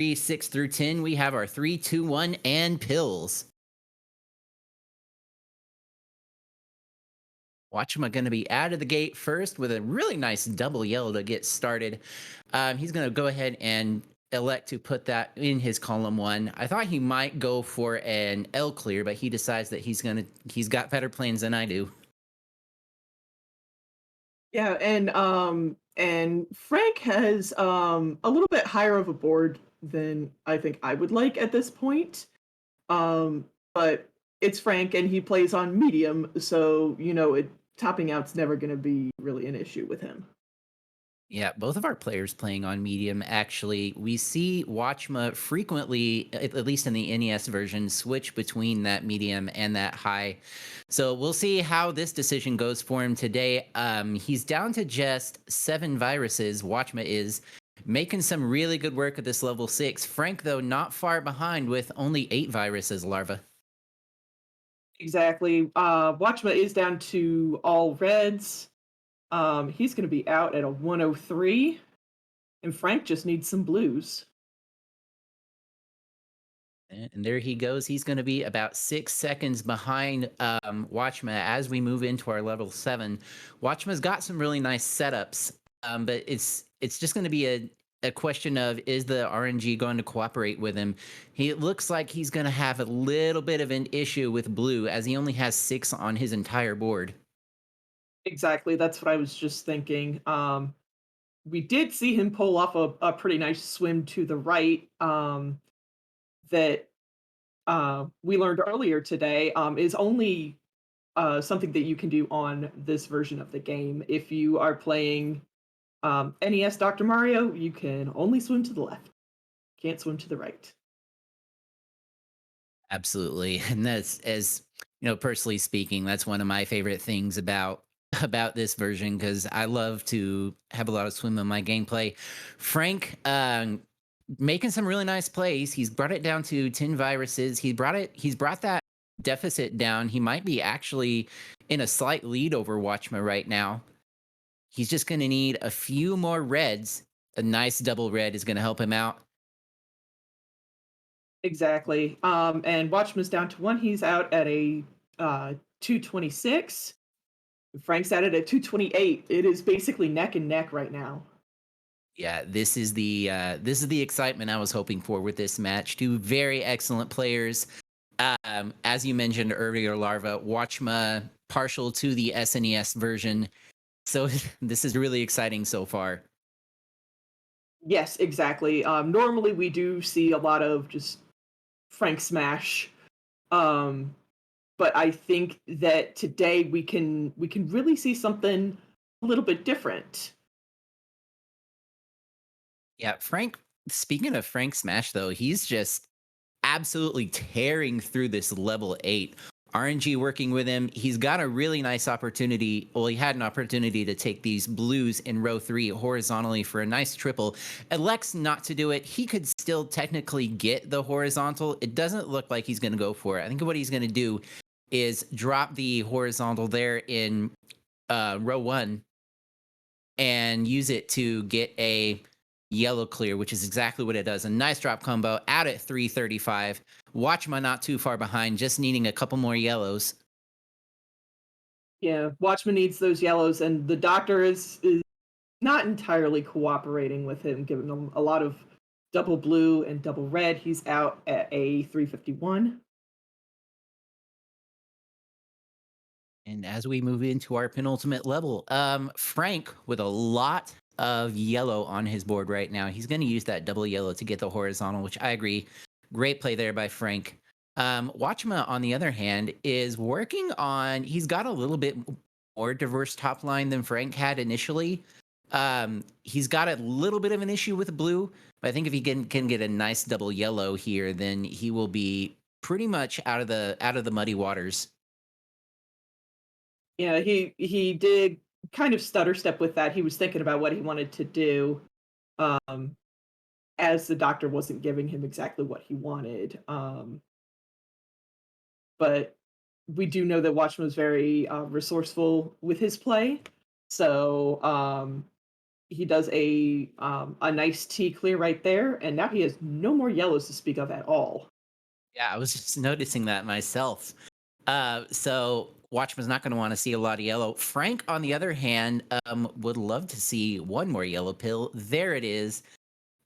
6 through 10, we have our 3, 2, 1, and pills. Watchmuh going to be out of the gate first with a really nice double yellow to get started. He's going to go ahead and elect to put that in his column one. I thought he might go for an L clear, but he decides that he's got better plans than I do. Yeah, and Frank has a little bit higher of a board than I think I would like at this point. But it's Frank and he plays on medium, so topping out's never going to be really an issue with him. Yeah, both of our players playing on medium. Actually, we see Watchma frequently, at least in the NES version, switch between that medium and that high. So we'll see how this decision goes for him today. He's down to just 7 viruses. Watchma is making some really good work at this level 6. Frank, though, not far behind with only 8 viruses larva. Exactly. Watchma is down to all reds. He's going to be out at a 103, and Frank just needs some blues. And there he goes. He's going to be about 6 seconds behind Watchma as we move into our level 7. Watchma's got some really nice setups, but it's just going to be a question of, is the RNG going to cooperate with him? He looks like he's going to have a little bit of an issue with blue as he only has 6 on his entire board. Exactly. That's what I was just thinking. We did see him pull off a pretty nice swim to the right. That we learned earlier today is only something that you can do on this version of the game. If you are playing NES Dr. Mario, you can only swim to the left. Can't swim to the right. Absolutely. And that's, as personally speaking, that's one of my favorite things about this version because I love to have a lot of swim in my gameplay. Frank making some really nice plays. He's brought it down to 10 viruses. He's brought that deficit down. He might be actually in a slight lead over Watchma right now. He's just going to need a few more reds. A nice double red is going to help him out. Exactly. And Watchman's down to one. He's out at a 226. Frank's at it at 228. It is basically neck and neck right now. Yeah, this is the excitement I was hoping for with this match. Two very excellent players. As you mentioned earlier, Larva, Watchma partial to the SNES version. So this is really exciting so far. Yes, exactly. Normally we do see a lot of just Frank smash. Um, but I think that today we can really see something a little bit different. Yeah, Frank, speaking of Frank Smash though, he's just absolutely tearing through this level 8. RNG working with him. He's got a really nice opportunity. Well, he had an opportunity to take these blues in row 3 horizontally for a nice triple. Elects not to do it. He could still technically get the horizontal. It doesn't look like he's going to go for it. I think what he's going to do is drop the horizontal there in row 1 and use it to get a yellow clear, which is exactly what it does. A nice drop combo out at 335. Watchma not too far behind, just needing a couple more yellows. Yeah, Watchman needs those yellows, and the doctor is not entirely cooperating with him, giving him a lot of double blue and double red. He's out at a 351. And as we move into our penultimate level, Frank with a lot of yellow on his board right now. He's going to use that double yellow to get the horizontal, which I agree. Great play there by Frank. Watchma, on the other hand, is working on. He's got a little bit more diverse top line than Frank had initially. He's got a little bit of an issue with blue, but I think if he can get a nice double yellow here, then he will be pretty much out of the muddy waters. Yeah, he did kind of stutter step with that. He was thinking about what he wanted to do, um, as the doctor wasn't giving him exactly what he wanted. But we do know that Watchman was very resourceful with his play. So he does a nice T clear right there, and now he has no more yellows to speak of at all. Yeah, I was just noticing that myself. So Watchman's not going to want to see a lot of yellow. Frank, on the other hand, would love to see one more yellow pill. There it is.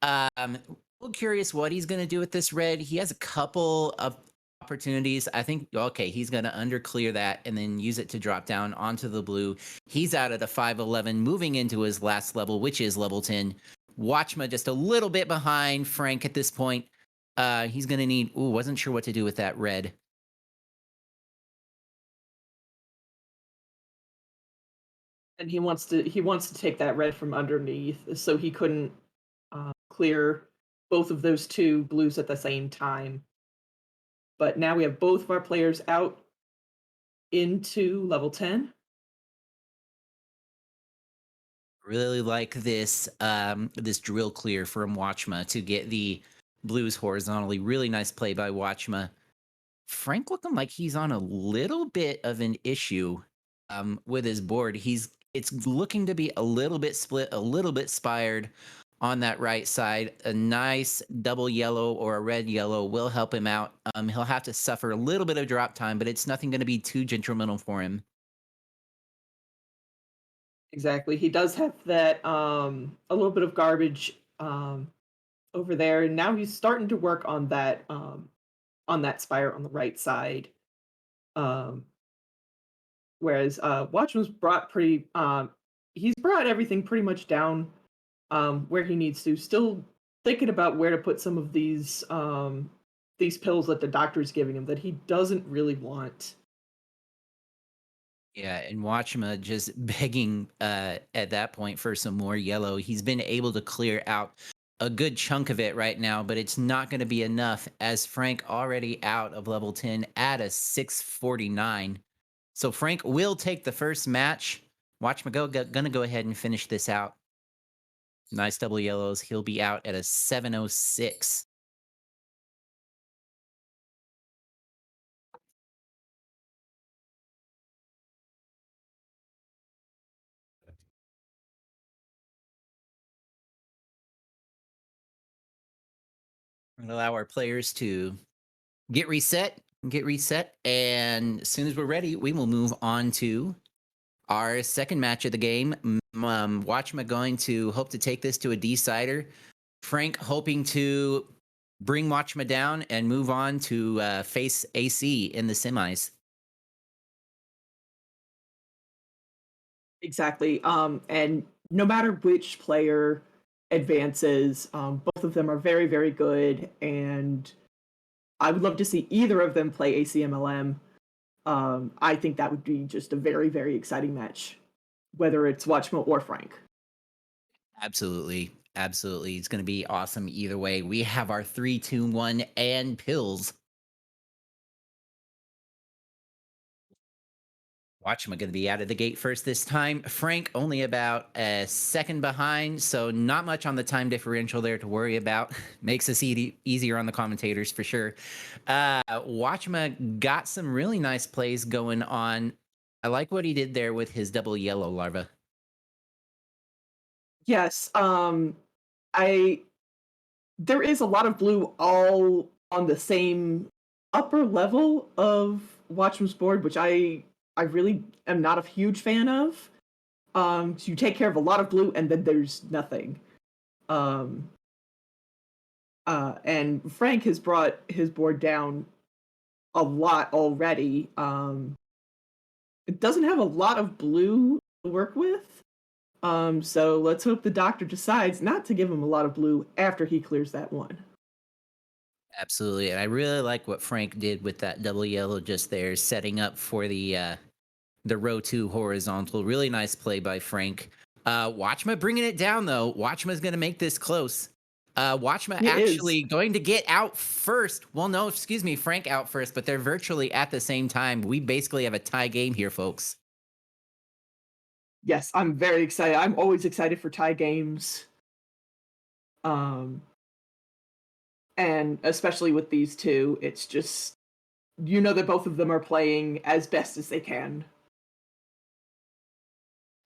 A little curious what he's going to do with this red. He has a couple of opportunities. I think, okay, he's going to underclear that and then use it to drop down onto the blue. He's out at a 511, moving into his last level, which is level 10. Watchma just a little bit behind Frank at this point. He's going to need, ooh, wasn't sure what to do with that red. And he wants to take that red from underneath, so he couldn't clear both of those two blues at the same time. But now we have both of our players out into level 10. Really like this drill clear from Watchma to get the blues horizontally. Really nice play by Watchma. Frank looking like he's on a little bit of an issue with his board. It's looking to be a little bit split, a little bit spired on that right side. A nice double yellow or a red yellow will help him out. He'll have to suffer a little bit of drop time, but it's nothing going to be too detrimental for him. Exactly. He does have that a little bit of garbage over there, and now he's starting to work on that spire on the right side. Um, whereas Watchman's brought pretty he's brought everything pretty much down where he needs to. Still thinking about where to put some of these pills that the doctor's giving him that he doesn't really want. Yeah, and Watchma just begging at that point for some more yellow. He's been able to clear out a good chunk of it right now, but it's not going to be enough as Frank already out of level 10 at a 649. So Frank will take the first match. Watchma gonna go ahead and finish this out. Nice double yellows. He'll be out at a 706. And allow our players to get reset, and as soon as we're ready, we will move on to our second match of the game. Watchma going to hope to take this to a decider. Frank hoping to bring Watchma down and move on to face AC in the semis. Exactly. And no matter which player advances, both of them are very, very good. And I would love to see either of them play ACMLM. I think that would be just a very, very exciting match, whether it's Watchmo or Frank. Absolutely. Absolutely. It's going to be awesome either way. We have our 3, 2, 1 and pills. Watch, am I going to be out of the gate first this time? Frank only about a second behind, so not much on the time differential there to worry about. Makes us easier on the commentators for sure. Watchma got some really nice plays going on. I like what he did there with his double yellow larva. Yes, I there is a lot of blue all on the same upper level of Watchman's board, which I really am not a huge fan of. So you take care of a lot of blue, and then there's nothing. Um, and Frank has brought his board down a lot already. It doesn't have a lot of blue to work with. So let's hope the doctor decides not to give him a lot of blue after he clears that one. Absolutely. And I really like what Frank did with that double yellow just there, setting up for the row 2 horizontal. Really nice play by Frank. Watchma bringing it down though. Watchma's going to make this close. Watchma It is. actually going to get out first. Well, no, excuse me, Frank out first, but they're virtually at the same time. We basically have a tie game here, folks. Yes, I'm very excited. I'm always excited for tie games. Um, and especially with these two, it's just you know that both of them are playing as best as they can.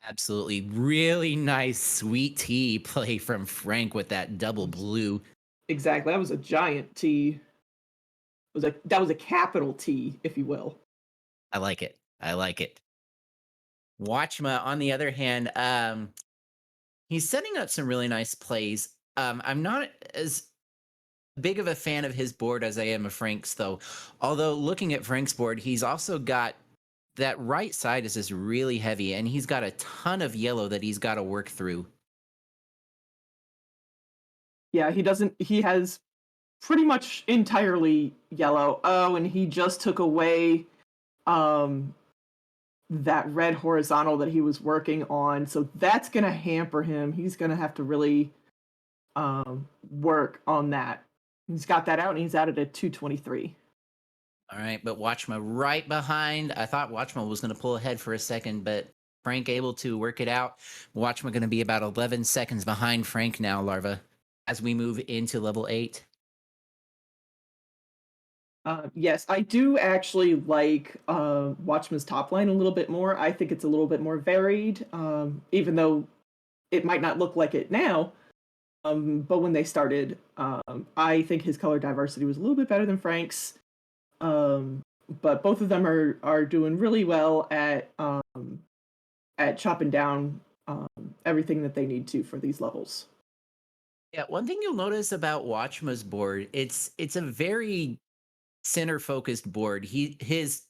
Absolutely. Really nice sweet tea play from Frank with that double blue. Exactly. That was a giant T. That was a capital T, if you will. I like it. I like it. Watchma, on the other hand, he's setting up some really nice plays. I'm not as big of a fan of his board as I am of Frank's, though. Although looking at Frank's board, he's also got that right side is just really heavy, and he's got a ton of yellow that he's got to work through. Yeah, he doesn't. He has pretty much entirely yellow. Oh, and he just took away um that red horizontal that he was working on. So that's gonna hamper him. He's gonna have to really work on that. He's got that out and he's out at a 223. All right, but Watchma right behind. I thought Watchma was going to pull ahead for a second, but Frank able to work it out. Watchma going to be about 11 seconds behind Frank now, Larva, as we move into level 8. Yes, I do actually like Watchman's top line a little bit more. I think it's a little bit more varied, even though it might not look like it now. But when they started, I think his color diversity was a little bit better than Frank's. Um, but both of them are doing really well at chopping down everything that they need to for these levels. Yeah, one thing you'll notice about Watchma's board, it's a very center focused board. His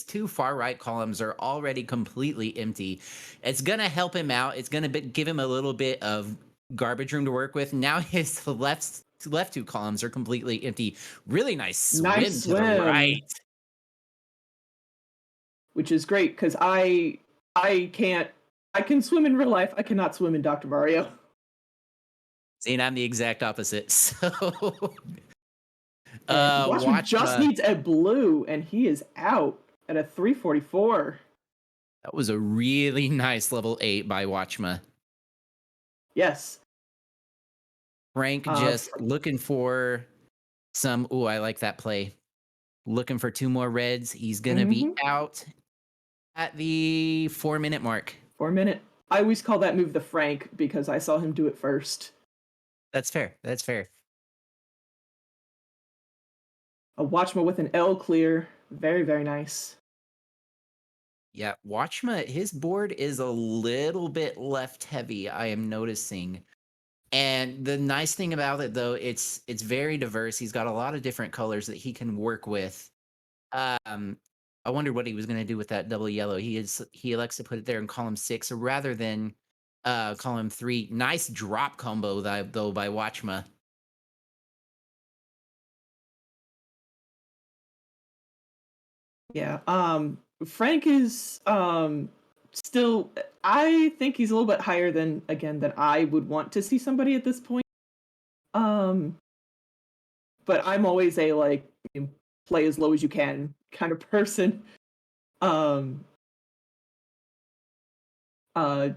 two far right columns are already completely empty. It's gonna help him out. It's gonna give him a little bit of garbage room to work with. Now his left two columns are completely empty. Really nice Nice swim to the swim, right. which is great because I can't I can swim in real life. I cannot swim in Dr. Mario. See, and I'm the exact opposite. So And Watchman watch just needs a blue, and he is out at a 344. that was a really nice level 8 by Watchma. Yes. Frank Uh, just looking for some. Oh, I like that play. Looking for two more reds. He's gonna be mhm. out at the 4 minute mark. For a minute. I always call that move the Frank because I saw him do it first. That's fair. That's fair. A Watchman with an L clear. Very, very nice. Yeah, Watchma, his board is a little bit left heavy, I am noticing. And the nice thing about it though, it's very diverse. He's got a lot of different colors that he can work with. Um, I wondered what he was going to do with that double yellow. He elects to put it there in column 6 rather than column 3. Nice drop combo though by Watchma. Yeah. Frank is still I think he's a little bit higher than again than I would want to see somebody at this point. Um but I'm always a like play as low as you can kind of person. Um uh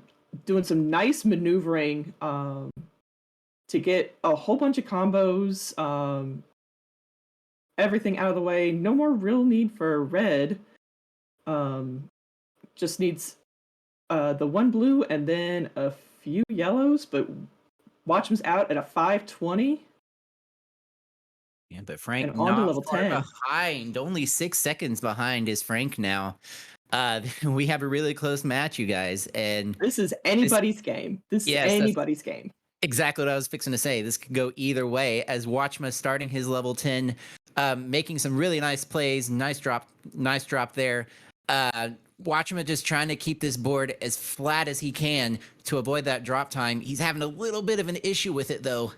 doing some nice maneuvering to get a whole bunch of combos, everything out of the way. No more real need for red. Um just needs the one blue and then a few yellows, but Watchman's out at a 520 Yeah, but and Frank on to not level far 10. behind. Only 6 seconds behind is Frank now. We have a really close match, you guys, and This is this. anybody's game. This is Yes, that's anybody's game. exactly what I was fixing to say. This could go either way. As Watchma starting his level 10, making some really nice plays. Nice drop there. Watchma just trying to keep this board as flat as he can to avoid that drop time. He's having a little bit of an issue with it though.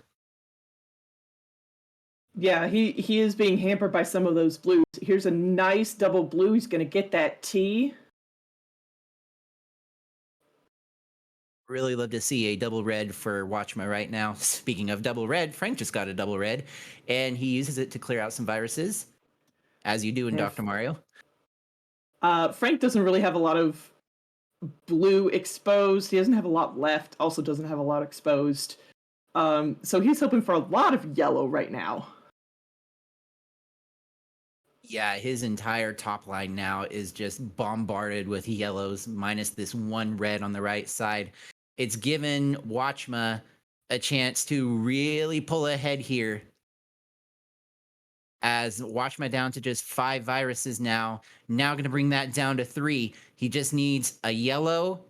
Yeah, he is being hampered by some of those blues. Here's a nice double blue. He's going to get that T. Really love to see a double red for Watchma right now. Speaking of double red, Frank just got a double red, and he uses it to clear out some viruses, as you do in Yeah, Dr. Mario. Frank doesn't really have a lot of blue exposed. He doesn't have a lot left. Also doesn't have a lot exposed. So he's hoping for a lot of yellow right now. Yeah, his entire top line now is just bombarded with yellows, minus this one red on the right side. It's given Watchma a chance to really pull ahead here, as Watchma down to just 5 viruses now. Now going to bring that down to 3. He just needs a yellow.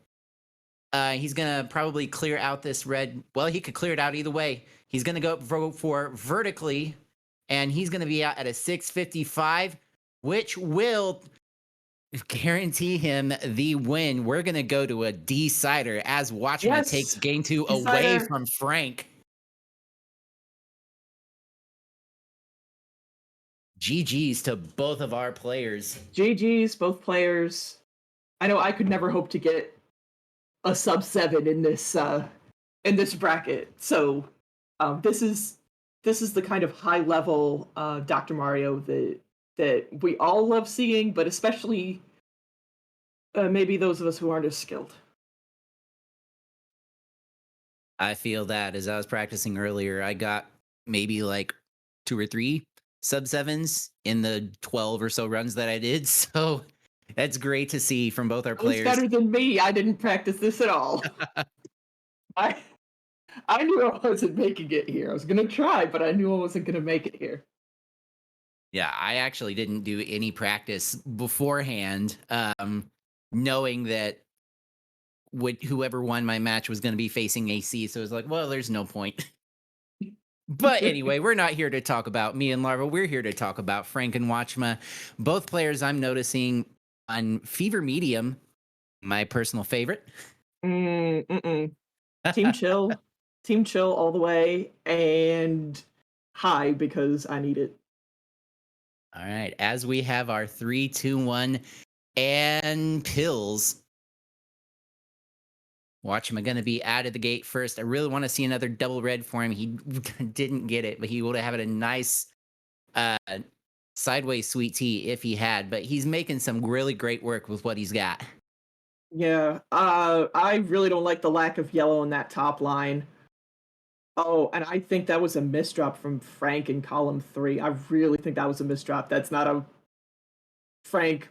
He's going to probably clear out this red. Well, he could clear it out either way. He's going to go for vertically, and he's going to be out at a 655, which will guarantee him the win. We're going to go to a decider as Watchma takes Yes, game 2 away decider. from Frank. GG's to both of our players. GG's, both players. I know I could never hope to get a sub 7 in this bracket. So this is the kind of high level Dr. Mario that we all love seeing, but especially maybe those of us who aren't as skilled. I feel that as I was practicing earlier, I got maybe like 2 or 3 sub 7s in the 12 or so runs that I did. So that's great to see from both our That was players. better than me. I didn't practice this at all. I I knew I wasn't making it here. I was gonna try, but I knew I wasn't gonna make it here. Yeah, I actually didn't do any practice beforehand, knowing that whoever won my match was going to be facing AC. So it was like, well, there's no point. But anyway, we're not here to talk about me and Larva. We're here to talk about Frank and Watchma. Both players I'm noticing on Fever Medium, my personal favorite. Mm-mm. Team chill, team chill all the way, and high because I need it. All right. As we have our 3, 2, 1 and pills. Watchman going to be out of the gate first. I really want to see another double red for him. He didn't get it, but he would have had a nice uh, sideways sweet tea if he had. But he's making some really great work with what he's got. Yeah, I really don't like the lack of yellow in that top line. Oh, and I think that was a misdrop from Frank in column 3. I really think that was a misdrop. That's not a Frank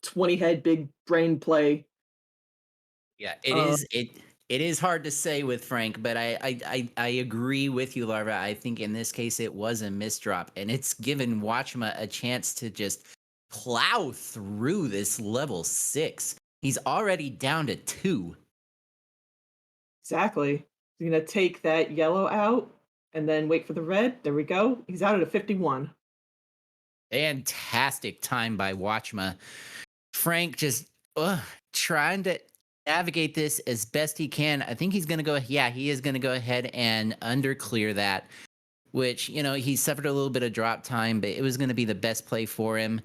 20 head big brain play. Yeah, it Uh, is. It is hard to say with Frank, but I agree with you, Larva. I think in this case it was a misdrop, and it's given Watchma a chance to just plow through this level 6. He's already down to 2. exactly. He's gonna take that yellow out and then wait for the red. There we go. He's out at a 51. Fantastic time by Watchma. Frank just trying to navigate this as best he can. I think he's going to go. Yeah, he is going to go ahead and underclear that, which, he suffered a little bit of drop time, but it was going to be the best play for him.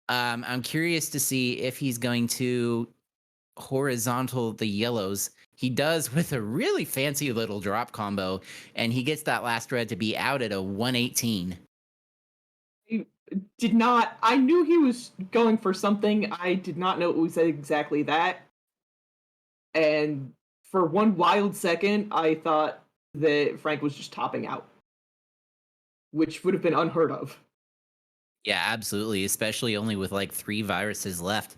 I'm curious to see if he's going to horizontal the yellows. He does with a really fancy little drop combo, and he gets that last red to be out at a 118. He did not. I knew he was going for something. I did not know it was exactly that. And for one wild second, I thought that Frank was just topping out, which would have been unheard of. Yeah, absolutely, especially only with like 3 viruses left.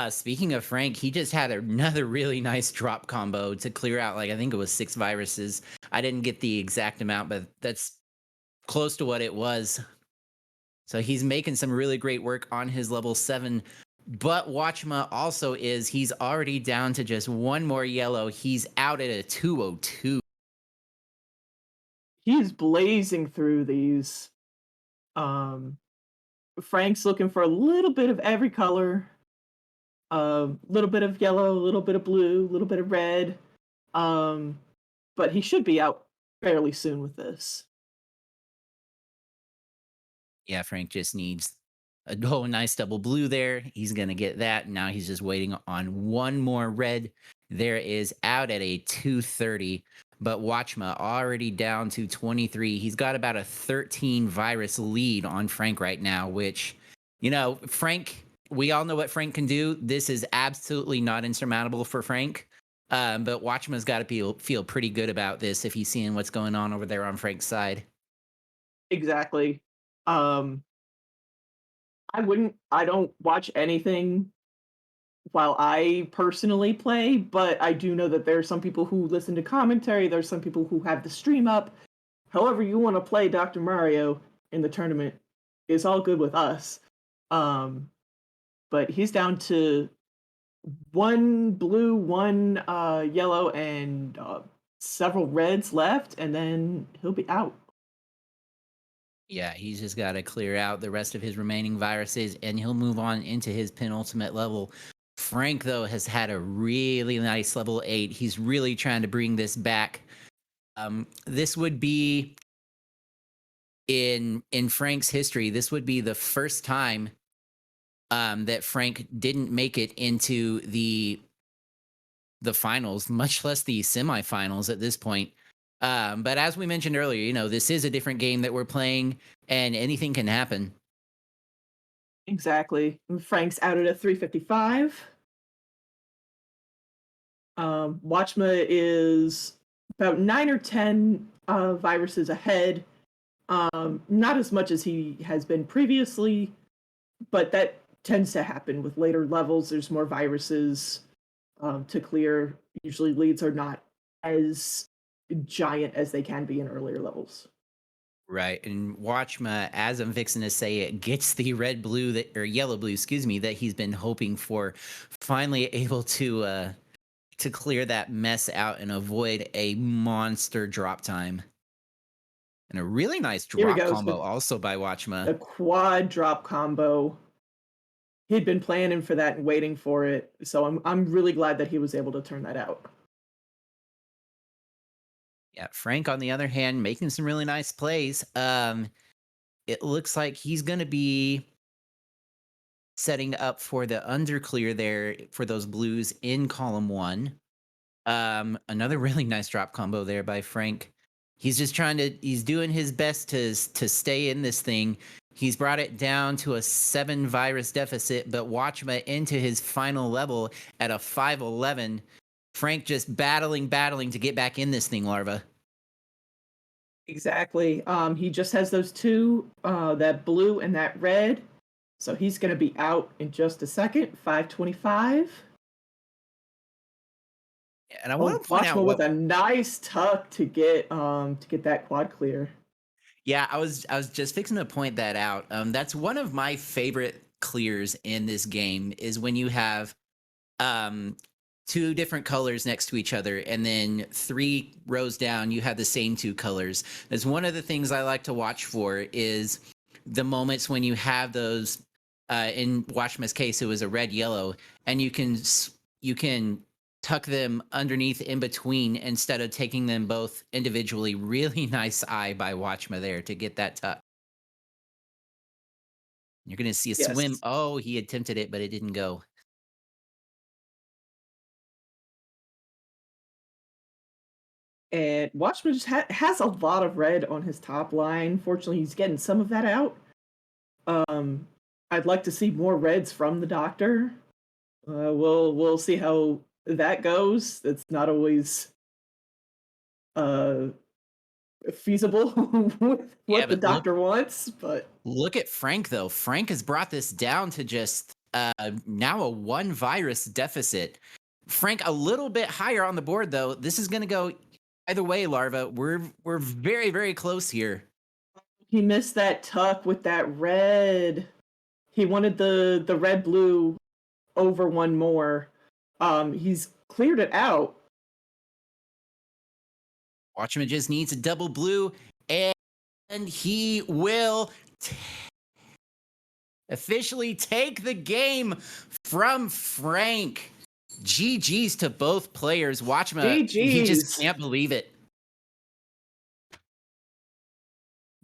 Speaking of Frank, he just had another really nice drop combo to clear out, like I think it was 6 viruses. I didn't get the exact amount, but that's close to what it was. So he's making some really great work on his level 7. But Watchma also he's already down to just one more yellow. He's out at a 202. He's blazing through these. Um, Frank's looking for a little bit of every color, a little bit of yellow, a little bit of blue, a little bit of red. Um, but he should be out fairly soon with this. Yeah, Frank just needs a nice double blue there. He's going to get that. Now he's just waiting on one more red. There is out at a 230. But Watchma already down to 23. He's got about a 13 virus lead on Frank right now, which, Frank, we all know what Frank can do. This is absolutely not insurmountable for Frank. But Watchma's got to feel pretty good about this if he's seeing what's going on over there on Frank's side. Exactly. Um, I don't watch anything while I personally play, but I do know that there are some people who listen to commentary, there's some people who have the stream up. However you wanna play Dr. Mario in the tournament is all good with us. Um, but he's down to 1 blue, 1, yellow, and, several reds left, and then he'll be out. Yeah, he's just got to clear out the rest of his remaining viruses and he'll move on into his penultimate level. Frank, though, has had a really nice level 8. He's really trying to bring this back. This would be in Frank's history, this would be the first time that Frank didn't make it into the finals, much less the semifinals at this point. But as we mentioned earlier, this is a different game that we're playing, and anything can happen. Exactly. Frank's out at a 355. Watchma is about 9 or 10 viruses ahead. Not as much as he has been previously, but that tends to happen with later levels. There's more viruses to clear. Usually, leads are not as giant as they can be in earlier levels. Right. And Watchma, as I'm fixing to say it, gets the red blue that or yellow blue, excuse me, that he's been hoping for. Finally able to clear that mess out and avoid a monster drop time. And a really nice Here he drop goes, combo also by Watchma. the quad drop combo. He'd been planning for that and waiting for it, so I'm really glad that he was able to turn that out. Yeah, Frank, on the other hand, making some really nice plays. It looks like he's gonna be setting up for the underclear there for those blues in column one. Another really nice drop combo there by Frank. He's doing his best to stay in this thing. He's brought it down to a 7 virus deficit, but Watchma into his final level at a 511. Frank just battling to get back in this thing, Larva. Exactly. He just has those two, that blue and that red. So he's going to be out in just a second. 525. And I Oh, want to point out Watchman with what a nice tuck to get that quad clear. Yeah, I was just fixing to point that out. That's one of my favorite clears in this game is when you have um two different colors next to each other and then 3 rows down you have the same 2 colors. That's one of the things I like to watch for is the moments when you have those in Watchman's case it was a red yellow and you can tuck them underneath in between instead of taking them both individually. Really nice eye by Watchman there to get that tuck. You're going to see a swim. Yes. Oh, he attempted it but it didn't go. And Watchman just has a lot of red on his top line. Fortunately, he's getting some of that out. Um, I'd like to see more reds from the doctor. We'll see how that goes. It's not always uh feasible with Yeah, what the but look doctor wants, but Look at Frank though. Frank has brought this down to just now a 1 virus deficit. Frank a little bit higher on the board though. This is going to go either way, Larva. We're very close here. he missed that tuck with that red. He wanted the red blue over one more. He's cleared it out. Watchman just needs a double blue and he will officially take the game from Frank. GG's to both players. Watchman, he just GG's. can't believe it.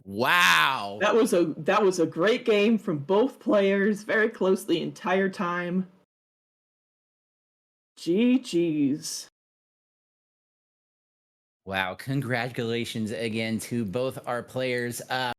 Wow. That was a great game from both players, very close the entire time. GG's. Wow, congratulations again to both our players.